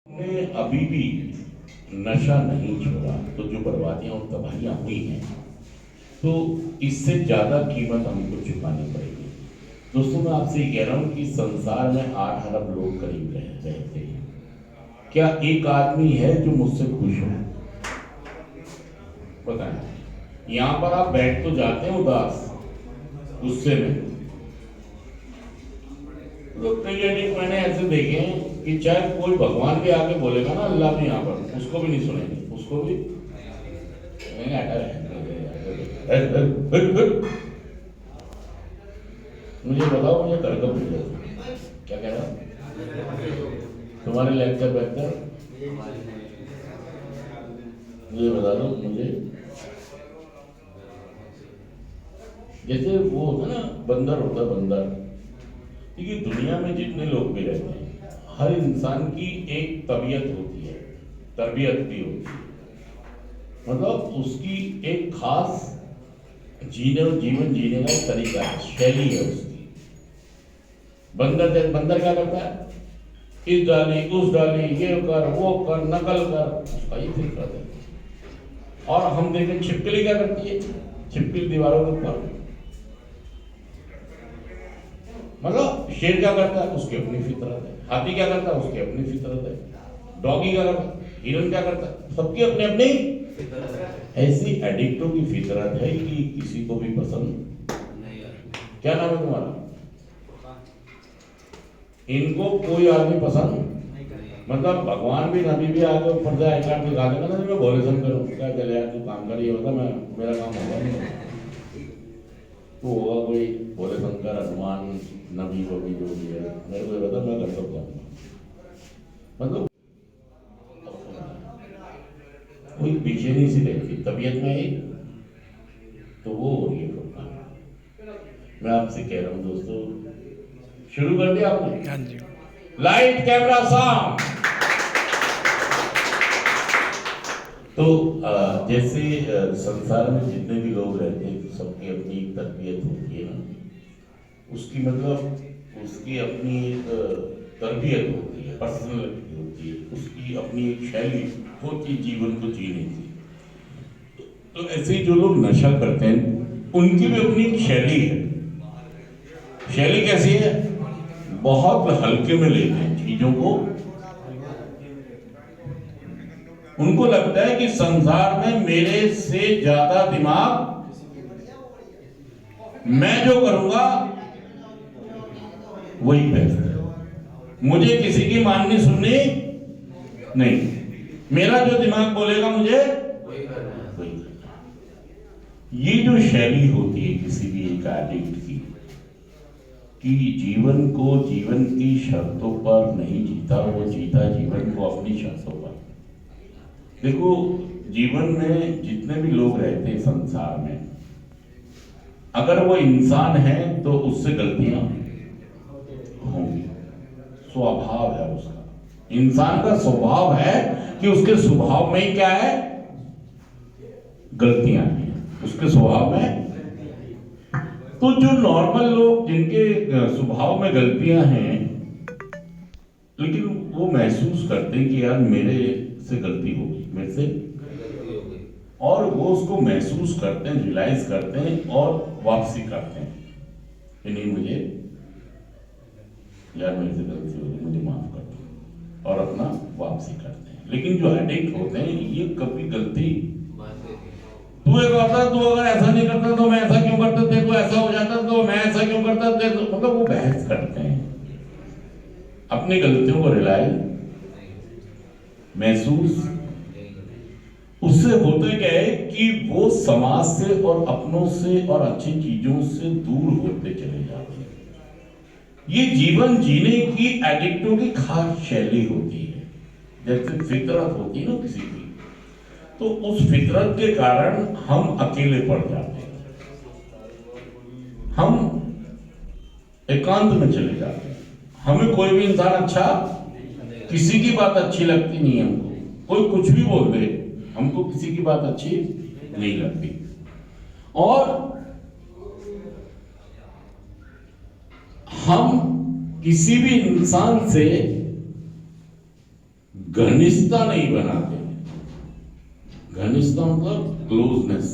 ने अभी भी नशा नहीं छोड़ा तो जो बर्बादियां और तबाहियां हुई हैं तो इससे ज्यादा कीमत हमको चुकानी पड़ेगी। दोस्तों, मैं आपसे ये कह रहा हूं कि संसार में 8 अरब लोग करीब रहते हैं। क्या एक आदमी है जो मुझसे खुश हो? बताएं। यहां पर आप बैठ तो जाते हैं उदास, गुस्से में। तो कई एडिक्ट मैंने ऐसे देखे हैं कि चाहे कोई भगवान भी आके बोलेगा ना अल्लाह भी, यहाँ पर उसको भी नहीं सुनेंगे, उसको भी मुझे बताओ, मुझे कर कब पूछा क्या कह रहा तुम्हारे लेक्चर बेहतर, मुझे बता दो। मुझे जैसे वो होता ना, बंदर होता है बंदर। देखिए, दुनिया में जितने लोग भी रहते हैं, हर इंसान की एक तबीयत होती है, तरबियत भी होती है। मतलब उसकी एक खास जीवन जीने का एक तरीका है, शैली है उसकी। बंदर क्या करता है? इस डाली उस डाली, ये कर वो कर, नकल कर, उसका ही फिक्र है। और हम देखें छिपकली क्या करती है? छिपकली दीवारों के ऊपर। मतलब शेर क्या करता है? उसकी अपनी फितरत है। हाथी क्या करता है? उसकी अपनी फितरत है। डॉगी क्या करता है? हिरन क्या करता है? सबकी अपनी अपनी ऐसी एडिक्टों की फितरत है कि किसी को भी पसंद नहीं। क्या नाम है तुम्हारा? इनको कोई आदमी पसंद, मतलब भगवान भी नबी भी आगे ऊपर से एक लाख दिखा देगा ना, मैं भोले शंकर हूँ, क्या चले यार तू काम कर, ये होता मैं मेरा काम होगा नहीं। तो होगा कोई भोले शंकर, हनुमान, नबी वबी जो भी है, मेरे को बता, मैं कर सकता हूँ। मतलब कोई बेचैनी सी रहती तबीयत में ही, तो वो हो रही है। मैं आपसे कह रहा हूँ दोस्तों, शुरू कर दिया आपने? हाँ जी। Light camera sound. तो जैसे संसार में जितने भी लोग रहते हैं तो सबकी अपनी एक तरबियत होती है ना, उसकी मतलब उसकी अपनी एक तरबियत होती है, पर्सनलिटी होती है, उसकी अपनी एक शैली होती है जीवन को जीने की। तो ऐसे ही जो लोग नशा करते हैं उनकी भी अपनी एक शैली है। शैली कैसी है? बहुत हल्के में लेते हैं चीजों को। उनको लगता है कि संसार में मेरे से ज्यादा दिमाग, मैं जो करूंगा वही बेस्ट है, मुझे किसी की माननी सुननी नहीं, मेरा जो दिमाग बोलेगा मुझे वही करना। ये जो शैली होती है किसी भी एक एडिक्ट की, कि जीवन को जीवन की शर्तों पर नहीं जीता, वो जीता जीवन को अपनी शर्तों पर। देखो, जीवन में जितने भी लोग रहते हैं संसार में, अगर वो इंसान है तो उससे गलतियां होंगी, स्वभाव है उसका। इंसान का स्वभाव है कि उसके स्वभाव में ही क्या है? गलतियां हैं उसके स्वभाव में। तो जो नॉर्मल लोग जिनके स्वभाव में गलतियां हैं, लेकिन वो महसूस करते हैं कि यार मेरे से गलती होगी, मेरे से, और वो उसको महसूस करते हैं, रियलाइज करते हैं और वापसी करते हैं कि नहीं, मुझे यार मेरे से गलती होगी, मुझे माफ कर दो, और अपना वापसी करते हैं। लेकिन जो एडिक्ट होते हैं ये कभी गलती, तू एक होता, तू अगर ऐसा नहीं करता तो मैं ऐसा क्यों करता, तेरे को ऐसा हो जाता तो मैं ऐसा क्यों करता, तेरे को, मतलब वो बहस करते हैं, अपनी गलतियों को रियलाइज, महसूस। उससे होता क्या है कि वो समाज से और अपनों से और अच्छी चीजों से दूर होते चले जाते हैं। ये जीवन जीने की एडिक्टों की खास शैली होती है। जैसे फितरत होती है ना किसी की, तो उस फितरत के कारण हम अकेले पड़ जाते हैं, हम एकांत में चले जाते हैं। हमें कोई भी इंसान अच्छा, किसी की बात अच्छी लगती नहीं है हमको, कोई कुछ भी बोल दे हमको किसी की बात अच्छी नहीं लगती। और हम किसी भी इंसान से घनिष्ठता नहीं बनाते। घनिष्ठता मतलब क्लोजनेस,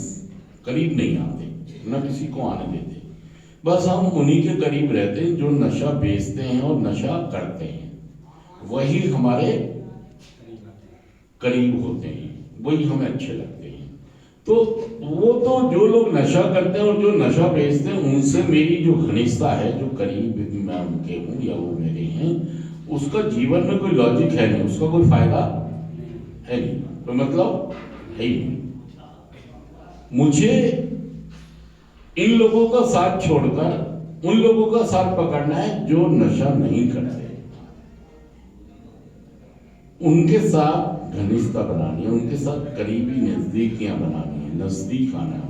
करीब नहीं आते, न किसी को आने देते। बस हम उन्हीं के करीब रहते हैं जो नशा बेचते हैं और नशा करते हैं, वही हमारे करीब होते हैं, वही हमें अच्छे लगते हैं। तो वो तो जो लोग नशा करते हैं और जो नशा बेचते हैं उनसे मेरी जो घनिष्ठता है, जो करीब मैं उनके हूँ या वो मेरे हैं, उसका जीवन में कोई लॉजिक है नहीं, उसका कोई फायदा है नहीं, कोई मतलब है ही नहीं। मुझे इन लोगों का साथ छोड़कर उन लोगों का साथ पकड़ना है जो नशा नहीं करते, उनके साथ घनिष्ठता बनानी है, उनके साथ करीबी नजदीकियां बनानी है, नजदीक आना है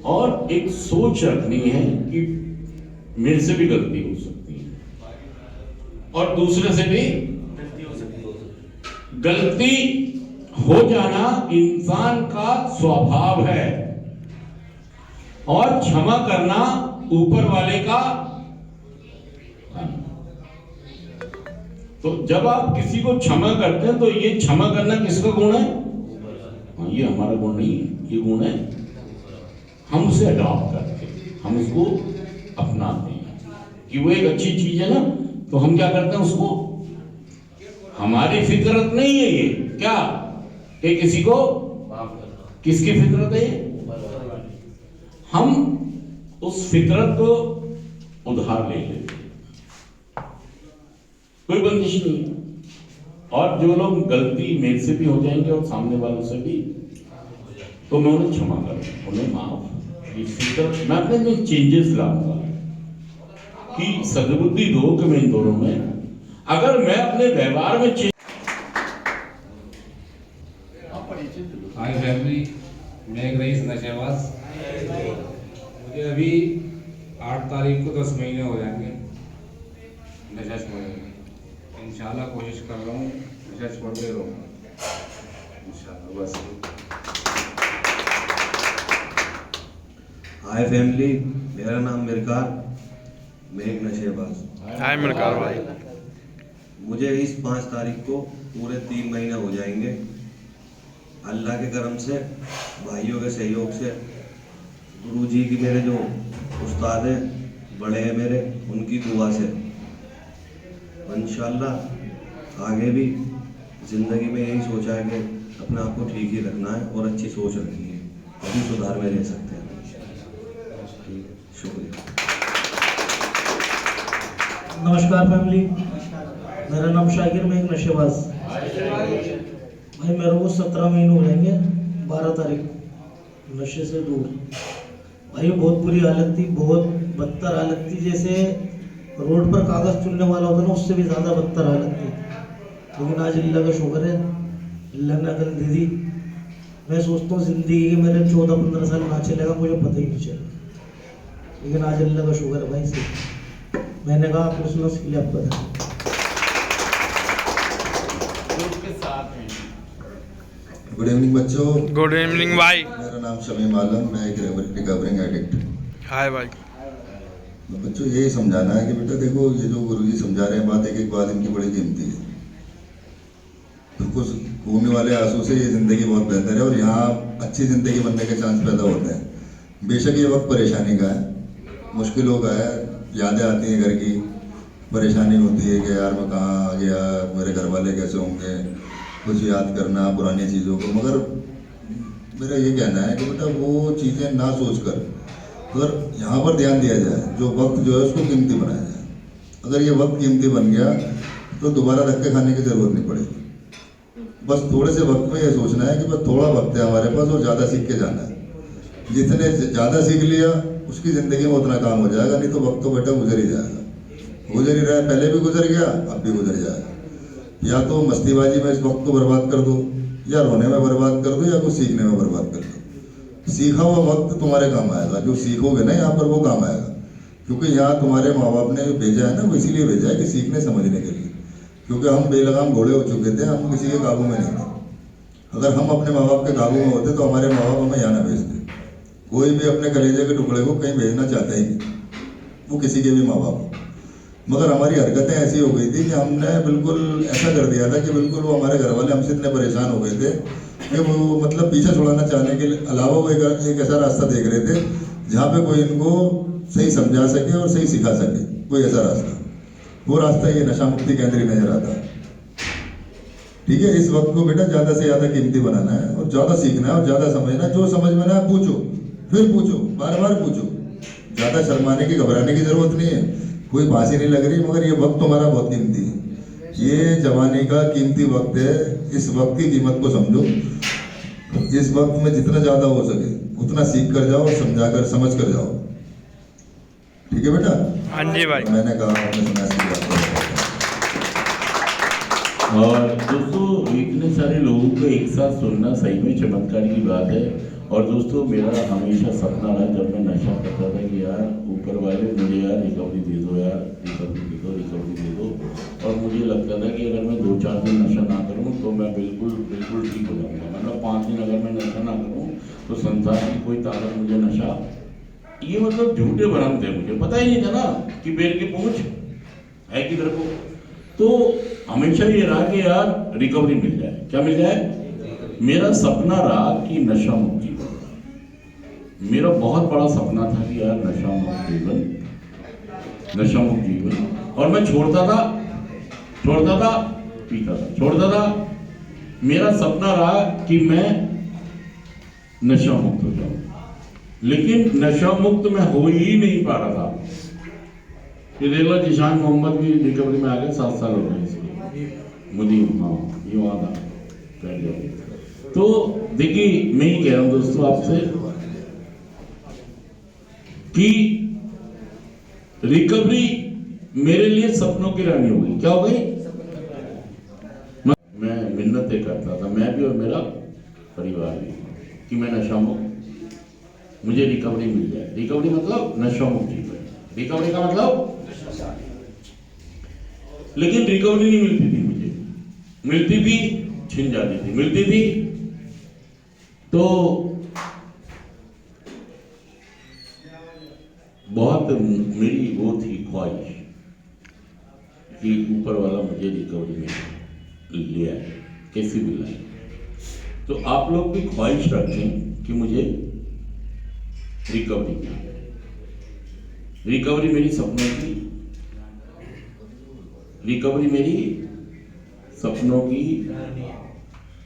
और एक सोच रखनी है कि मेरे से भी गलती हो सकती है और दूसरे से भी गलती हो जाना इंसान का स्वभाव है और क्षमा करना ऊपर वाले का। तो जब आप किसी को क्षमा करते हैं तो ये क्षमा करना किसका गुण है? हाँ, ये हमारा गुण नहीं है, ये गुण है हम उसे अडॉप्ट करते हैं, हम उसको अपनाते हैं कि वो एक अच्छी चीज है ना, तो हम क्या करते हैं उसको, हमारी फितरत नहीं है ये क्या कि किसी को, किसकी फितरत है ये? हम उस फितरत को उधार ले लेते हैं, कोई बंदिश नहीं है। और जो लोग गलती मेरे से भी हो जाएंगे और सामने वालों से भी, तो मैं उन्हें क्षमा करूं, उन्हें माफ, ये फितरत मैं अपने में चेंजेस लाऊंगा कि सद्बुद्धि दो कि मैं इन दोनों में, अगर मैं अपने व्यवहार में चेंज। हाय फैमिली, मैं एक रईस नशेबाज। मुझे अभी 8 तारीख को 10 महीने हो जाएंगे नशा छोड़ने। इंशाल्लाह कोशिश कर रहा हूँ नशा छोड़ते रहूँगा इंशाल्लाह। बस हाय फैमिली, मेरा नाम मिरकार, मैं एक नशेबाज। हाय मिरकार भाई। मुझे इस 5 तारीख को पूरे 3 महीने हो जाएंगे। अल्लाह के करम से, भाइयों के सहयोग से, गुरुजी की, मेरे जो उस्ताद हैं, बड़े हैं मेरे, उनकी दुआ से इंशाल्लाह आगे भी ज़िंदगी में यही सोचा है कि अपने आप को ठीक ही रखना है और अच्छी सोच रखनी है, तभी सुधार में रह सकते हैं। शुक्रिया। नमस्कार फैमिली, मेरा नाम शाकिर, मैं एक नशेबाज। भाई मेरे को 17 महीने हो जाएंगे 12 तारीख नशे से दूर। भाई बहुत बुरी हालत थी, बहुत बदतर हालत थी, जैसे रोड पर कागज चुनने वाला होता ना, उससे भी ज़्यादा बदतर हालत थी। लेकिन आज अल्लाह का शुक्र है, अल्लाह ने अकल दे दी। मैं सोचता हूँ ज़िंदगी के मेरे 14-15 साल ना चलेगा, मुझे पता ही नहीं चला, लेकिन आज अल्लाह का शुक्र है भाई से। मैंने कहा आपको सुना इसके लिए आपका धन्यवाद। गुड इवनिंग बच्चों। गुड इवनिंग भाई। मेरा नाम शमीम आलम, मैं एक रिकवरिंग एडिक्ट। हाय भाई। तो बच्चों यही समझाना है कि बेटा देखो, ये जो गुरुजी समझा रहे हैं बात, एक एक बात इनकी बड़ी कीमती है। तो कुछ घूमने वाले आंसू से ये ज़िंदगी बहुत बेहतर है और यहाँ अच्छी ज़िंदगी बनने के चांस पैदा होते हैं। बेशक ये वक्त परेशानी का है, मुश्किलों का है, यादें आती हैं घर की, परेशानी होती है कि यार मैं कहाँ आ गया, मेरे घर वाले कैसे होंगे, कुछ याद करना पुरानी चीज़ों को। मगर मेरा ये कहना है कि बेटा वो चीज़ें ना सोच कर अगर यहाँ पर ध्यान दिया जाए, जो वक्त जो है उसको कीमती बनाया जाए। अगर ये वक्त कीमती बन गया तो दोबारा धक्के खाने की ज़रूरत नहीं पड़ेगी। बस थोड़े से वक्त में ये सोचना है कि बस थोड़ा वक्त है हमारे पास और ज़्यादा सीख के जाना है। जितने ज़्यादा सीख लिया उसकी ज़िंदगी में उतना काम हो जाएगा, नहीं तो वक्त तो बेटा गुजर ही जाएगा, गुजर ही रहा है, पहले भी गुजर गया, अब भी गुजर जाएगा। या तो मस्तीबाजी में इस वक्त को बर्बाद कर दो, या रोने में बर्बाद कर दो, या कुछ सीखने में बर्बाद कर दो। सीखा हुआ वक्त तुम्हारे काम आएगा, जो सीखोगे ना यहाँ पर वो काम आएगा, क्योंकि यहाँ तुम्हारे माँ बाप ने भेजा है ना, वो इसीलिए भेजा है कि सीखने समझने के लिए। क्योंकि हम बेलगाम घोड़े हो चुके थे, हम किसी के काबू में नहीं थे। अगर हम अपने माँ बाप के काबू में होते तो हमारे माँ बाप हमें यहाँ ना भेजते। कोई भी अपने कलेजे के टुकड़े को कहीं भेजना चाहता ही नहीं, वो किसी के भी माँ बाप हो। मगर हमारी हरकतें ऐसी हो गई थी कि हमने बिल्कुल ऐसा कर दिया था कि बिल्कुल वो हमारे घर वाले हमसे इतने परेशान हो गए थे कि वो मतलब पीछा छुड़ाना चाहने के अलावा वो एक ऐसा रास्ता देख रहे थे जहाँ पे कोई इनको सही समझा सके और सही सिखा सके, कोई ऐसा रास्ता, वो रास्ता ये नशा मुक्ति केंद्र ही नजर आता है। ठीक है, इस वक्त को बेटा ज़्यादा से ज़्यादा कीमती बनाना है और ज़्यादा सीखना है और ज़्यादा समझना है। जो समझ में ना पूछो, फिर पूछो, बार बार पूछो, ज़्यादा शर्माने की घबराने की ज़रूरत नहीं है। कोई फांसी नहीं लग रही, मगर ये वक्त तुम्हारा बहुत कीमती है। ये जवानी का कीमती वक्त है, इस वक्त की कीमत को समझो। इस वक्त में जितना ज़्यादा हो सके उतना सीख कर जाओ, समझा कर समझ कर जाओ। ठीक है बेटा? हाँ जी भाई। मैंने कहा आपने सुना इसकी बात। और दोस्तों इतने सारे लोगों को एक साथ सुनना सही में चमत्कार की बात है। और दोस्तों मेरा हमेशा सपना रहा जब मैं नशा करता था कि यार ऊपर वाले मुझे यार रिकवरी दे दो, यार रिकवरी दे दो। और मुझे लगता था कि अगर मैं 2-4 दिन नशा ना करूं तो मैं बिल्कुल ठीक हो जाऊंगा। मतलब 5 दिन अगर मैं नशा ना करूं तो संसार की कोई ताकत मुझे नशा, ये मतलब झूठे भ्रम थे। मुझे पता ही नहीं था ना कि बेर की पूंछ है किधर को। तो हमेशा ये रहा कि यार रिकवरी मिल जाए। क्या मिल जाए? मेरा सपना रहा कि नशा मुक्त जीवन। मेरा बहुत बड़ा सपना था कि यार नशा मुक्त जीवन। और मैं छोड़ता था, पीता था, छोड़ता था। मेरा सपना रहा कि मैं नशा मुक्त हो जाऊं, लेकिन नशा मुक्त मैं हो ही नहीं पा रहा था। ये देख लो, जिशान मोहम्मद भी रिकवरी में आ गए, 7 साल हो गए इसको। मुझे हाँ ये वहाँ था बैठ गया। तो देखिए मैं ही कह रहा हूँ दोस्तों आपसे कि रिकवरी मेरे लिए सपनों की रानी हो गई। क्या हो गई? मैं मिन्नतें करता था, मैं भी और मेरा परिवार भी, कि मैं नशा मुक्त, मुझे रिकवरी मिल जाए। रिकवरी मतलब नशा मुक्त जीवन, रिकवरी का मतलब। लेकिन रिकवरी नहीं मिलती थी मुझे, मिलती भी छिन जाती थी। मिलती थी तो बहुत मेरी वो थी ख्वाहिश कि ऊपर वाला मुझे रिकवरी में ले आए, कैसी भी लाए। तो आप लोग भी ख्वाहिश रखें कि मुझे रिकवरी मिले। रिकवरी मेरी सपनों की, रिकवरी मेरी सपनों की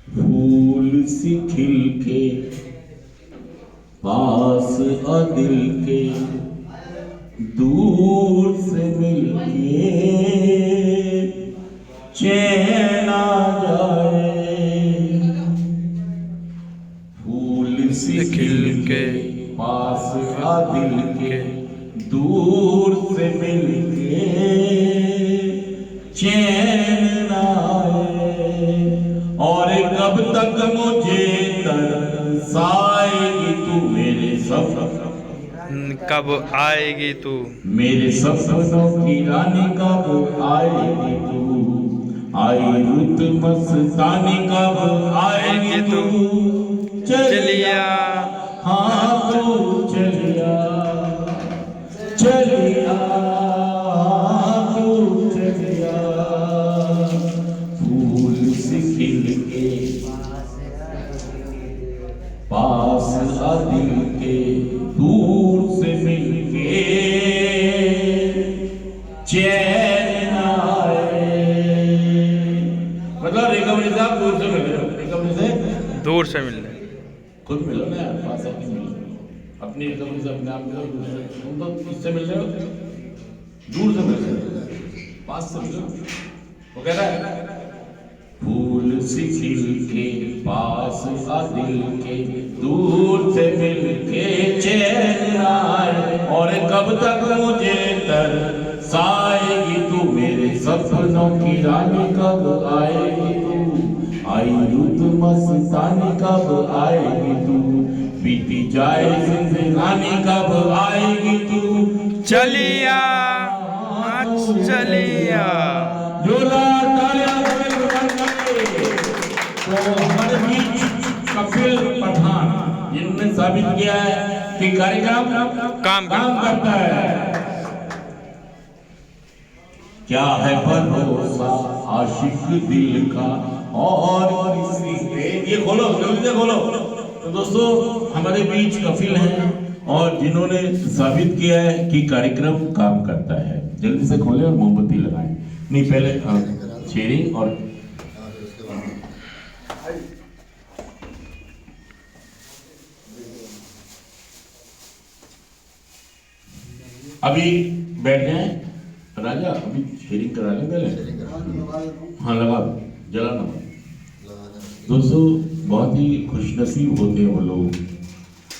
फूल सी खिल के पास आ दिल के, दूर से मिलके चैन आ जाए। फूल सी खिल के पास आ दिल के, दूर से मिलके चैन आए। और कब तक मुझे तरसाएगी तू मेरे सपनों, कब आएगी तू मेरे सपनों की रानी, कब आएगी तू। आई रुत मस्तानी, कब आएगी तू। चलिया हाँ तू चलिया, चलिया तू चलिया। फूल से खिल के पास आ दिल के, दूर से मिलके चैन आए। मतलब रिकवरी से आप दूर से मिल रहे हो, रिकवरी से दूर से मिलने, खुद मिलो ना यार, पास आके मिलो। अपनी रिकवरी से अपने आप मिलो, दूसरे तुम तो किससे मिल रहे हो? दूर से मिल रहे हो, पास से मिलो। वो कह रहा है फूल सी खिल के पास आ दिल के, दूर से मिल के चैन आए। और कब तक मुझे तरसाएगी तू मेरे सपनों की रानी, कब आएगी तू। आई रुत मस्तानी, कब आएगी तू। बीती जाए जिंदगानी, कब आएगी तू। चलिया चलिया। जोरदार तालियां तो हमारे बीच कपिल पठान, जिनने साबित किया है कि कार्यक्रम काम करता है। क्या है भरोसा आशिक दिल का और किसी पे। ये खोलो, जल्दी से खोलो। तो दोस्तों हमारे बीच कफिल हैं और जिन्होंने साबित किया है कि कार्यक्रम काम करता है। जल्दी से खोलें और मोमबत्ती लगाएं। नहीं, पहले शेयरिंग और अभी बैठ जाए राजा, अभी शेयरिंग करा लें पहले। हाँ लगा दो, जलाना मत। दोस्तों बहुत ही खुशनसीब होते हैं वो लोग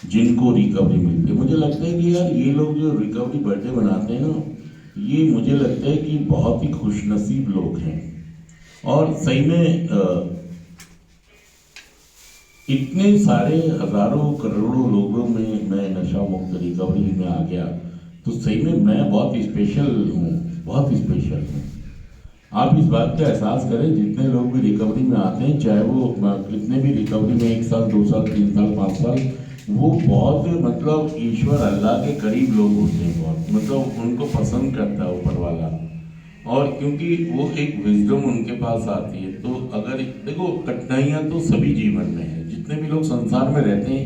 जिनको रिकवरी मिलती है। मुझे लगता है कि यार ये लोग जो रिकवरी बर्थडे बनाते हैं ना, ये मुझे लगता है कि बहुत ही खुशनसीब लोग हैं। और सही में इतने सारे हजारों करोड़ों लोगों में मैं नशा मुक्त रिकवरी में आ गया, तो सही में मैं बहुत स्पेशल हूँ, बहुत स्पेशल हूँ। आप इस बात का एहसास करें, जितने लोग भी रिकवरी में आते हैं, चाहे वो कितने भी रिकवरी में 1 साल 2 साल 3 साल 5 साल, वो बहुत मतलब ईश्वर अल्लाह के करीब लोग होते हैं। बहुत मतलब उनको पसंद करता है ऊपर वाला। और क्योंकि वो एक विजडम उनके पास आती है। तो अगर देखो, कठिनाइयाँ तो सभी जीवन में है। जितने भी लोग संसार में रहते हैं,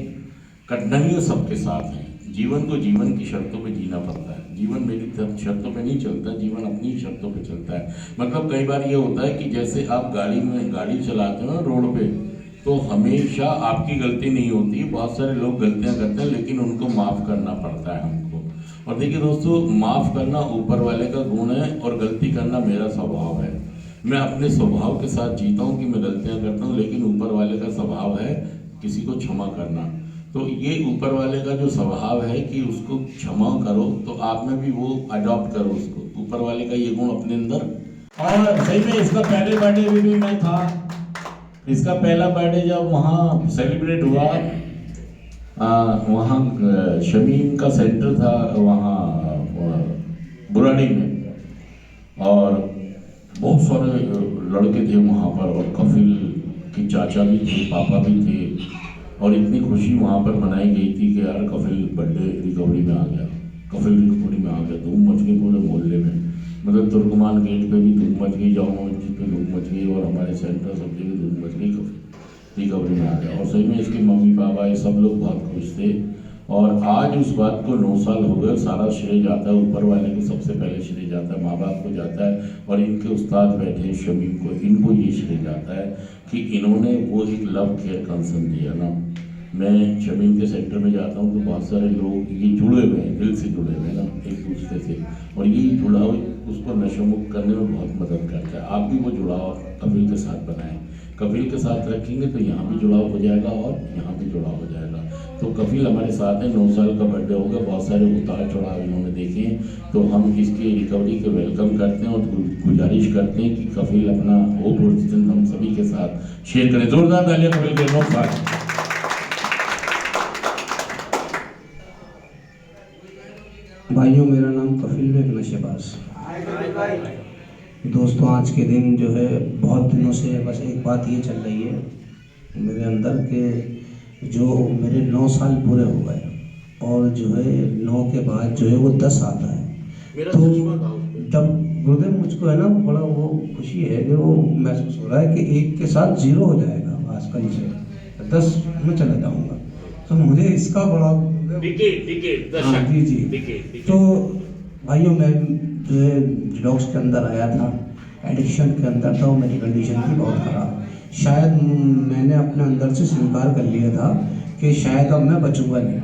कठिनाइयाँ सबके साथ हैं। जीवन को जीवन की शर्तों पे जीना पड़ता है। जीवन मेरी शर्तों पे नहीं चलता, जीवन अपनी शर्तों पे चलता है। मतलब कई बार ये होता है कि जैसे आप गाड़ी चलाते हो ना रोड पे, तो हमेशा आपकी गलती नहीं होती। बहुत सारे लोग गलतियां करते हैं, लेकिन उनको माफ़ करना पड़ता है हमको। और देखिए दोस्तों, माफ़ करना ऊपर वाले का गुण है और गलती करना मेरा स्वभाव है। मैं अपने स्वभाव के साथ जीता हूँ कि मैं गलतियाँ करता हूँ, लेकिन ऊपर वाले का स्वभाव है किसी को क्षमा करना। तो ये ऊपर वाले का जो स्वभाव है कि उसको क्षमा करो, तो आप में भी वो अडॉप्ट करो उसको, ऊपर वाले का ये गुण अपने अंदर। और सही में इसका पहले बर्थडे में भी मैं था। इसका पहला बर्थडे जब वहाँ सेलिब्रेट हुआ, वहाँ शमीम का सेंटर था वहाँ बुराड़ी में, और बहुत सारे लड़के थे वहाँ पर, और कफिल के चाचा भी थे, पापा भी थे। और इतनी खुशी वहाँ पर मनाई गई थी कि यार कफिल बर्थडे रिकवरी में आ गया, कफिल रिकवरी में आ गया। धूम मच गई पूरे मोहल्ले में। मतलब तुर्कमान गेट पे भी धूम मच गई, जामा मस्जिद पे धूम मच गई, और हमारे सेंटर सब जगह धूम मच गई, कफिल रिकवरी में आ गया। और सही में इसके मम्मी पापा ये सब लोग बहुत खुश थे। और आज उस बात को 9 साल हो गए। सारा श्रेय जाता है ऊपर वाले को, सबसे पहले श्रेय जाता है माँ बाप को जाता है, और इनके उस्ताद बैठे शमीम को, इनको ये श्रेय जाता है कि इन्होंने वो एक लव केयर कंसर्न दिया ना। मैं शमीम के सेंटर में जाता हूँ तो बहुत सारे लोग ये जुड़े हुए हैं, दिल से जुड़े हुए हैं ना एक दूसरे से, और ये जुड़ाव उसको नशोमुक्त करने में बहुत मदद करता है। आप भी वो जुड़ाव कफिल के साथ बनाएं। कफिल के साथ रखेंगे तो यहाँ भी जुड़ाव हो जाएगा और यहाँ भी जुड़ाव हो जाएगा। तो कफिल हमारे साथ है, 9 साल का बर्थडे होगा, बहुत सारे उतार चढ़ाव इन्होंने देखे हैं। तो हम इसकी रिकवरी के वेलकम करते हैं और गुजारिश करते हैं कि कफिल अपना होप और जिंद हम सभी के साथ शेयर करें। जोरदार तालियां कफिल के 9 साल। भाइयों, मेरा नाम कफिल में नशेबाज। दोस्तों, आज के दिन जो है बहुत दिनों से बस एक बात ये चल रही है मेरे अंदर कि जो मेरे 9 साल पूरे हो गए, और जो है 9 के बाद जो है वो 10 आता है। तो जब गुरुदेव मुझको है ना बड़ा वो खुशी है कि वो महसूस हो रहा है कि 1 के साथ 0 हो जाएगा, आज कल से 10 में चला जाऊँगा। तो मुझे इसका बड़ा हाँ जी। तो भाइयों, मैं जो है ड्रग्स के अंदर आया था, एडिक्शन के अंदर था, मेरी कंडीशन थी बहुत ख़राब। शायद मैंने अपने अंदर से स्वीकार कर लिया था कि शायद अब मैं बचूंगा नहीं,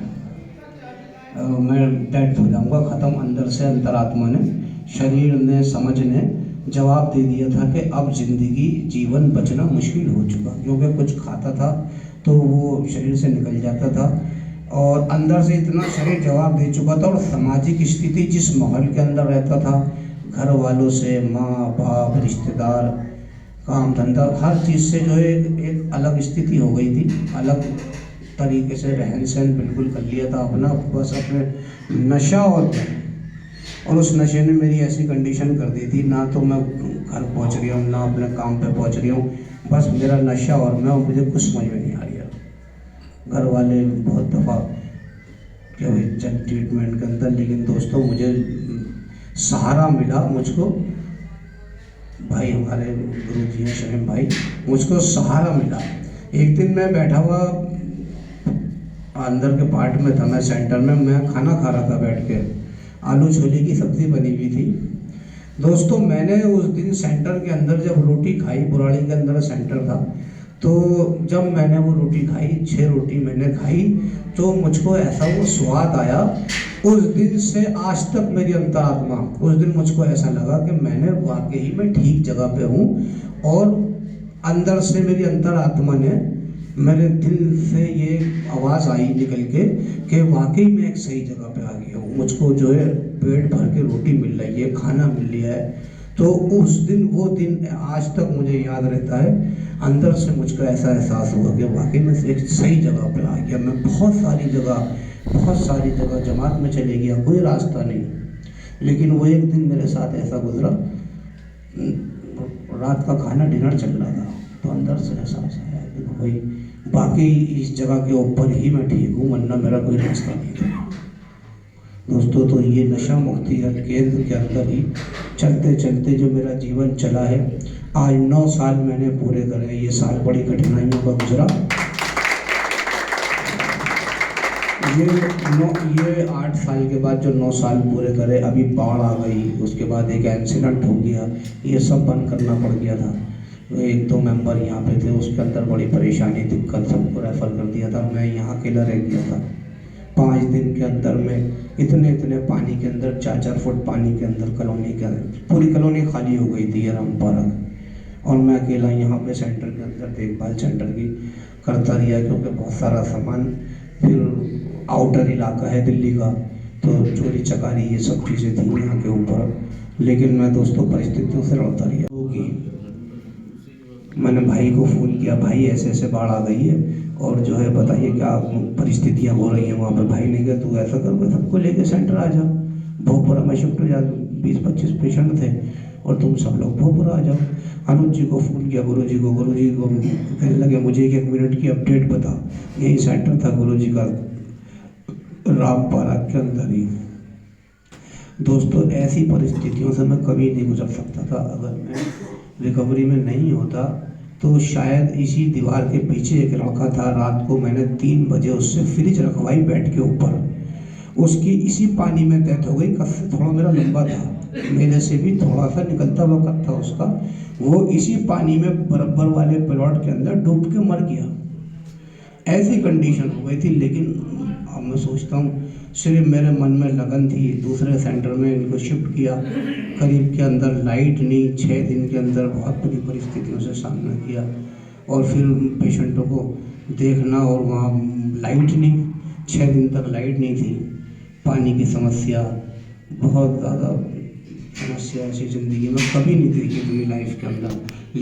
मैं डेड हो जाऊंगा, ख़त्म। अंदर से अंतरात्मा ने, शरीर ने, समझ ने जवाब दे दिया था कि अब ज़िंदगी जीवन बचना मुश्किल हो चुका, क्योंकि कुछ खाता था तो वो शरीर से निकल जाता था, और अंदर से इतना शरीर जवाब दे चुका था। और सामाजिक स्थिति जिस माहौल के अंदर रहता था, घर वालों से, माँ बाप, रिश्तेदार, काम धंधा, हर चीज़ से जो है एक अलग स्थिति हो गई थी। अलग तरीके से रहन सहन बिल्कुल कर लिया था अपना, बस अपने नशा और उस नशे ने मेरी ऐसी कंडीशन कर दी थी, ना तो मैं घर पहुंच रही हूँ ना अपने काम पे पहुंच रही हूँ, बस मेरा नशा और मैं, मुझे कुछ समझ में नहीं आ रही है। घर वाले बहुत दफ़ा क्या भाई चल ट्रीटमेंट के अंदर, लेकिन दोस्तों मुझे सहारा मिला मुझको भाई हमारे गुरु जी हैं शरीम भाई, मुझको सहारा मिला। एक दिन मैं बैठा हुआ अंदर के पार्ट में था, मैं सेंटर में, मैं खाना खा रहा था बैठ के, आलू छोले की सब्ज़ी बनी हुई थी। दोस्तों मैंने उस दिन सेंटर के अंदर जब रोटी खाई, बुराड़ी के अंदर सेंटर था, तो जब मैंने वो रोटी खाई, 6 रोटी मैंने खाई, तो मुझको ऐसा वो स्वाद आया। उस दिन से आज तक मेरी अंतरात्मा, उस दिन मुझको ऐसा लगा कि मैंने वाकई में ठीक जगह पे हूँ, और अंदर से मेरी अंतरात्मा ने, मेरे दिल से ये आवाज़ आई निकल के कि वाकई में एक सही जगह पे आ गया हूँ। मुझको जो है पेट भर के रोटी मिल रही है, खाना मिल रहा है। तो उस दिन, वो दिन आज तक मुझे याद रहता है। अंदर से मुझको ऐसा एहसास हुआ कि वाकई में एक सही जगह पे आ गया। मैं बहुत सारी जगह जमात में चले गया, कोई रास्ता नहीं, लेकिन वो एक दिन मेरे साथ ऐसा गुजरा, रात का खाना डिनर चल रहा था, तो अंदर से एहसास आया कि भाई बाकी इस जगह के ऊपर ही मैं ठीक हूँ, वरना मेरा कोई रास्ता नहीं था। दोस्तों तो ये नशा मुक्ति केंद्र के अंदर ही चलते चलते जो मेरा जीवन चला है, आज 9 साल मैंने पूरे करे। ये साल बड़ी कठिनाइयों का गुजरा। ये 8 साल के बाद जो 9 साल पूरे करे, अभी बाढ़ आ गई, उसके बाद एक एक्सीडेंट हो गया, ये सब बंद करना पड़ गया था। 1-2 मेंबर यहाँ पे थे, उसके अंदर बड़ी परेशानी, दिक्कत, सबको रेफर कर दिया था। मैं यहाँ अकेला रह गया था। 5 दिन के अंदर में इतने पानी के अंदर, 4-4 फुट पानी के अंदर, कॉलोनी के अंदर पूरी कॉलोनी खाली हो गई थी रामपारा, और मैं अकेला यहाँ पे सेंटर के अंदर देखभाल सेंटर की करता रहा, क्योंकि बहुत सारा सामान, फिर आउटर इलाका है दिल्ली का, तो चोरी चकारी ये सब चीज़ें थी यहाँ के ऊपर। लेकिन मैं दोस्तों परिस्थितियों से लड़ता रहा। मैंने भाई को फ़ोन किया, भाई ऐसे ऐसे बाढ़ आ गई है, और जो है बताइए क्या परिस्थितियाँ हो रही हैं वहाँ पे। भाई ने कहा तू ऐसा कर, मैं सबको लेके सेंटर आ जा, भोगपुरा में शिफ्ट हो जा, 20-25 पेशेंट थे, और तुम सब लोग भोगपुरा आ जाओ। अनुज जी को फ़ोन किया, गुरु जी को कहने लगे मुझे 1 मिनट की अपडेट बता। यही सेंटर था गुरु जी का, रामपारा के अंदर ही। दोस्तों ऐसी परिस्थितियों से मैं कभी नहीं गुजर सकता था। अगर मैं रिकवरी में नहीं होता तो शायद इसी दीवार के पीछे एक लड़का था, रात को मैंने 3 बजे उससे फ्रिज रखवाई बेड के ऊपर, उसकी इसी पानी में डेथ हो गई। कद से थोड़ा मेरा लंबा था, मेरे से भी थोड़ा सा निकलता हुआ कद था उसका, वो इसी पानी में बराबर वाले प्लॉट के अंदर डूब के मर गया। ऐसी कंडीशन हो गई थी। लेकिन अब मैं सोचता हूँ सिर्फ मेरे मन में लगन थी। दूसरे सेंटर में इनको शिफ्ट किया, करीब के अंदर लाइट नहीं, 6 दिन के अंदर बहुत बुरी परिस्थितियों से सामना किया, और फिर पेशेंटों को देखना, और वहाँ लाइट नहीं, 6 दिन तक लाइट नहीं थी, पानी की समस्या, बहुत ज़्यादा समस्या ऐसी ज़िंदगी में कभी नहीं देखी अपनी लाइफ के अंदर।